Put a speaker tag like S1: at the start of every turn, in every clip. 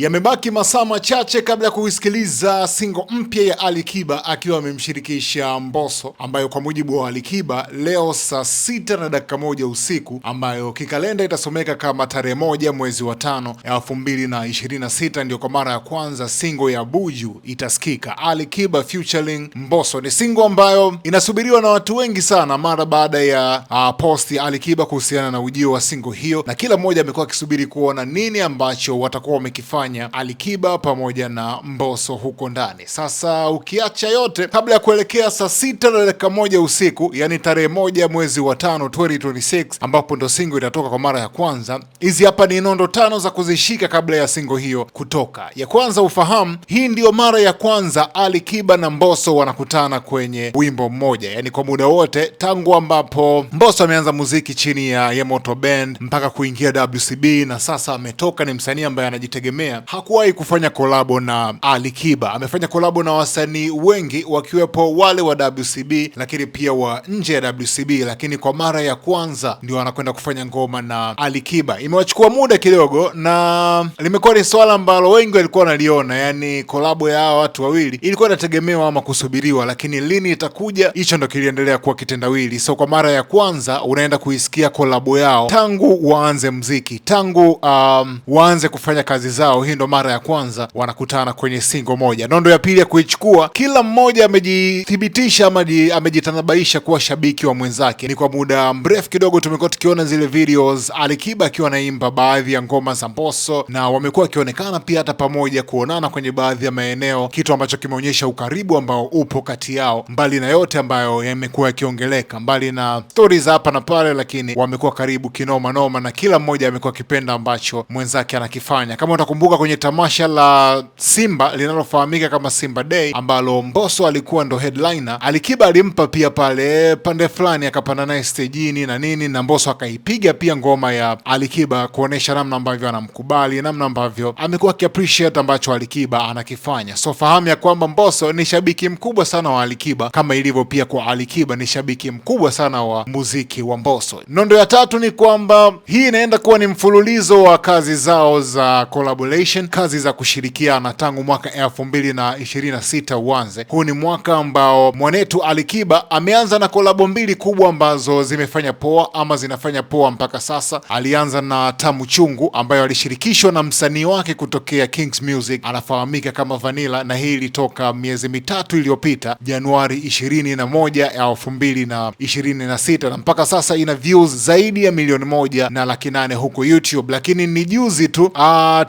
S1: Yamebaki masaa machache kabla ya kuisikiliza single mpya ya Ali Kiba akiwa amemshirikisha Mbosso, ambayo kwa mujibu wa Ali Kiba leo saa 6:01 usiku, ambayo kikalenda itasomeka kama tarehe 1 mwezi wa 5 2026, ndio kwa mara ya kwanza single ya Buju itasikika. Ali Kiba featuring Mbosso ni single ambayo inasubiriwa na watu wengi sana mara baada ya post ya Ali Kiba kuhusiana na ujio wa single hiyo, na kila mmoja amekuwa akisubiri kuona nini ambacho watakuwa wamekifanya Ali Kiba pamoja na Mbosso huko ndani. Sasa ukiacha yote, kabla ya kuelekea saa 6:01 usiku, yani tarehe 1 mwezi wa 5 2026, ambapo ndo single itatoka kwa mara ya kwanza, hizi hapa ni nondo 5 za kuzishika kabla ya single hiyo kutoka. Ya kwanza, ufahamu hii ndio mara ya kwanza Ali Kiba na Mbosso wanakutana kwenye wimbo mmoja, yani kwa muda wote tangu ambapo Mbosso ameanza muziki chini ya Yemoto Band mpaka kuingia WCB, na sasa ametoka, ni msanii ambaye anajitegemea. Hakuwahi kufanya kolabo na Ali Kiba. Amefanya kolabo na wasanii wengi wakiwepo wale wa WCB, lakini pia wa nje ya WCB, lakini kwa mara ya kwanza ndio anakwenda kufanya ngoma na Ali Kiba. Imewachukua muda kidogo na limekuwa ni swala ambalo wengi walikuwa wanaliona, yani kolabo ya hawa watu wawili ilikuwa inategemewa ama kusubiriwa, lakini lini itakuja, hicho ndo kiliendelea kuwa kitendawili. So kwa mara ya kwanza unaenda kuisikia kolabo yao tangu waanze mziki, tangu waanze kufanya kazi zao. Hii ndo mara ya kwanza wanakutana kwenye single moja. Nondo ya pili ya kuichukua, kila mmoja amejithibitisha ama amejitanabaisha kuwa shabiki wa mwenzake. Ni kwa muda mrefu kidogo tumekuwa tukiona zile videos Ali Kiba akiwa anaimba baadhi ya ngoma za Mbosso, na wamekuwa wakionekana pia hata pamoja kuonana kwenye baadhi ya maeneo, kitu ambacho kimeonyesha ukaribu ambao upo kati yao, mbali na yote ambayo yamekuwa yakiongeleka, mbali na stories hapa na pale, lakini wamekuwa karibu kinoma noma, na kila mmoja amekuwa kipenda ambacho mwenzake anakifanya. Kama utakumbuka kwenye tamasha la Simba linalofahamika kama Simba Day, ambalo Mbosso alikuwa ndo headliner, Ali Kiba alimpa pia pale pande fulani, akapanda naye stejini na nini, na Mbosso akaipiga pia ngoma ya Ali Kiba kuonesha namna ambavyo anamkubali, namna ambavyo amekuwa akiappreciate ambacho Ali Kiba anakifanya. So fahamu ya kwamba Mbosso ni shabiki mkubwa sana wa Ali Kiba, kama ilivyo pia kwa Ali Kiba ni shabiki mkubwa sana wa muziki wa Mbosso. Nondo ya tatu ni kwamba hii inaenda kuwa ni mfululizo wa kazi zao za collaboration, kazi za kushirikiana tangu mwaka 2026 uanze. Huu ni mwaka ambao mwanetu Ali Kiba ameanza na kolabo mbili kubwa ambazo zimefanya poa ama zinafanya poa mpaka sasa. Alianza na Tamu Chungu ambayo alishirikishwa na msanii wake kutokea Kings Music, anafahamika kama Vanilla, na hii ilitoka miezi mitatu iliyopita, Januari 21, 2026, na mpaka sasa ina views zaidi ya 1,800,000 huko YouTube. Lakini ni juzi tu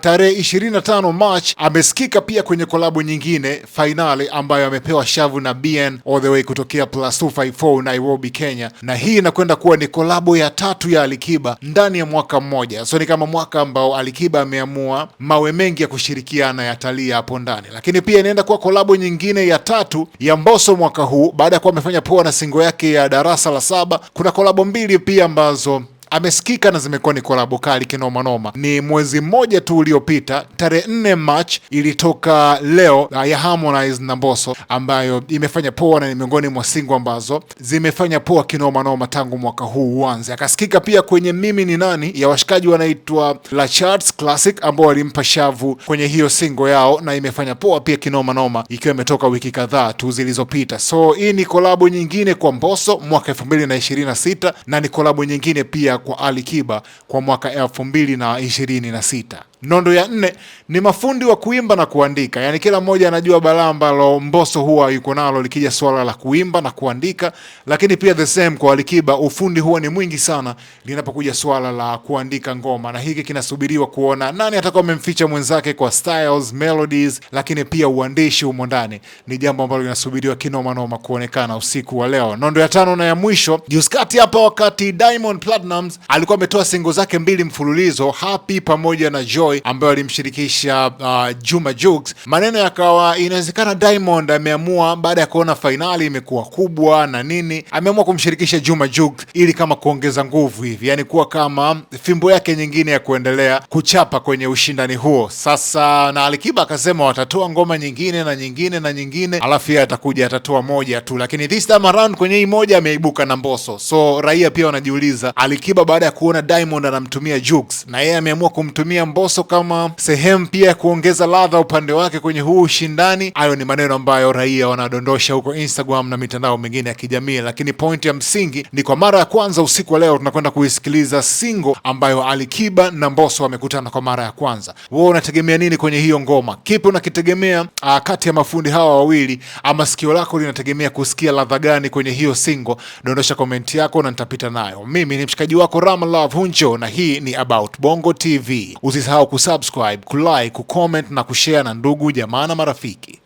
S1: tarehe 25 March amesikika pia kwenye kolabo nyingine Finale, ambayo amepewa shavu na BN all the way kutokea Plus 254 Nairobi, Kenya, na hii inakwenda kuwa ni kolabo ya tatu ya Ali Kiba ndani ya mwaka mmoja. So ni kama mwaka ambao Ali Kiba ameamua mawe mengi ya kushirikiana yatalia hapo ndani. Lakini pia inaenda kuwa kolabo nyingine ya tatu ya Mbosso mwaka huu, baada ya kuwa amefanya poa na singo yake ya Darasa la Saba. Kuna kolabo mbili pia ambazo amesikika na zimekuwa ni kolabo kali kinoma noma. Ni mwezi mmoja tu uliopita, tarehe 4 March ilitoka leo ya Harmonize na Mbosso, ambayo imefanya poa na ni miongoni mwa single ambazo zimefanya poa kinoma noma tangu mwaka huu uanze. Akasikika pia kwenye Mimi ni Nani ya washikaji wanaitwa La Charts Classic, ambao walimpa shavu kwenye hiyo single yao, na imefanya poa pia kinoma noma, ikiwa imetoka wiki kadhaa tu zilizopita. So hii ni kolabo nyingine kwa Mbosso mwaka 2026, na ni kolabo nyingine pia kwa Ali Kiba kwa mwaka 2026. Nondo ya 4 ni mafundi wa kuimba na kuandika. Yani kila mmoja anajua balaa ambalo Mbosso huwa yuko nalo likija swala la kuimba na kuandika, lakini pia the same kwa Ali Kiba, ufundi huwa ni mwingi sana linapokuja swala la kuandika ngoma, na hiki kinasubiriwa kuona nani atakuwa amemficha mwenzake kwa styles, melodies, lakini pia uandishi humo ndani. Ni jambo ambalo linasubiriwa kinoma noma kuonekana usiku wa leo. Nondo ya 5 na ya mwisho, juskati hapa, wakati Diamond Platnumz alikuwa ametoa single zake mbili mfululizo, Happy pamoja na Joy, ambayo alimshirikisha Juma Jux, maneno yakawa inawezekana Diamond ameamua baada ya kuona finali imekuwa kubwa na nini, ameamua kumshirikisha Juma Jux ili kama kuongeza nguvu hivi, yani kuwa kama fimbo yake nyingine ya kuendelea kuchapa kwenye ushindani huo. Sasa na Ali Kiba akasema watatoa ngoma nyingine na nyingine na nyingine, alafu yeye atakuja atatoa moja tu, lakini this time around kwenye hii moja ameibuka na Mbosso. So raia pia wanajiuliza, Ali Kiba baada ya kuona Diamond anamtumia Jux na yeye ameamua kumtumia Mbosso Mbosso kama sehemu pia ya kuongeza ladha upande wake kwenye huu ushindani. Hayo ni maneno ambayo raia wanadondosha huko Instagram na mitandao mingine ya kijamii, lakini point ya msingi ni kwa mara ya kwanza usiku wa leo tunakwenda kuisikiliza single ambayo Alikiba na Mbosso wamekutana kwa mara ya kwanza. Wewe unategemea nini kwenye hiyo ngoma? Kipi unakitegemea kati ya mafundi hawa wawili, ama sikio lako linategemea kusikia ladha gani kwenye hiyo single? Dondosha komenti yako na nitapita nayo. Mimi ni mshikaji wako Rama Love Huncho na hii ni About Bongo TV. Usisahau kusubscribe, kulike, kucomment na kushare na ndugu jamaa na marafiki.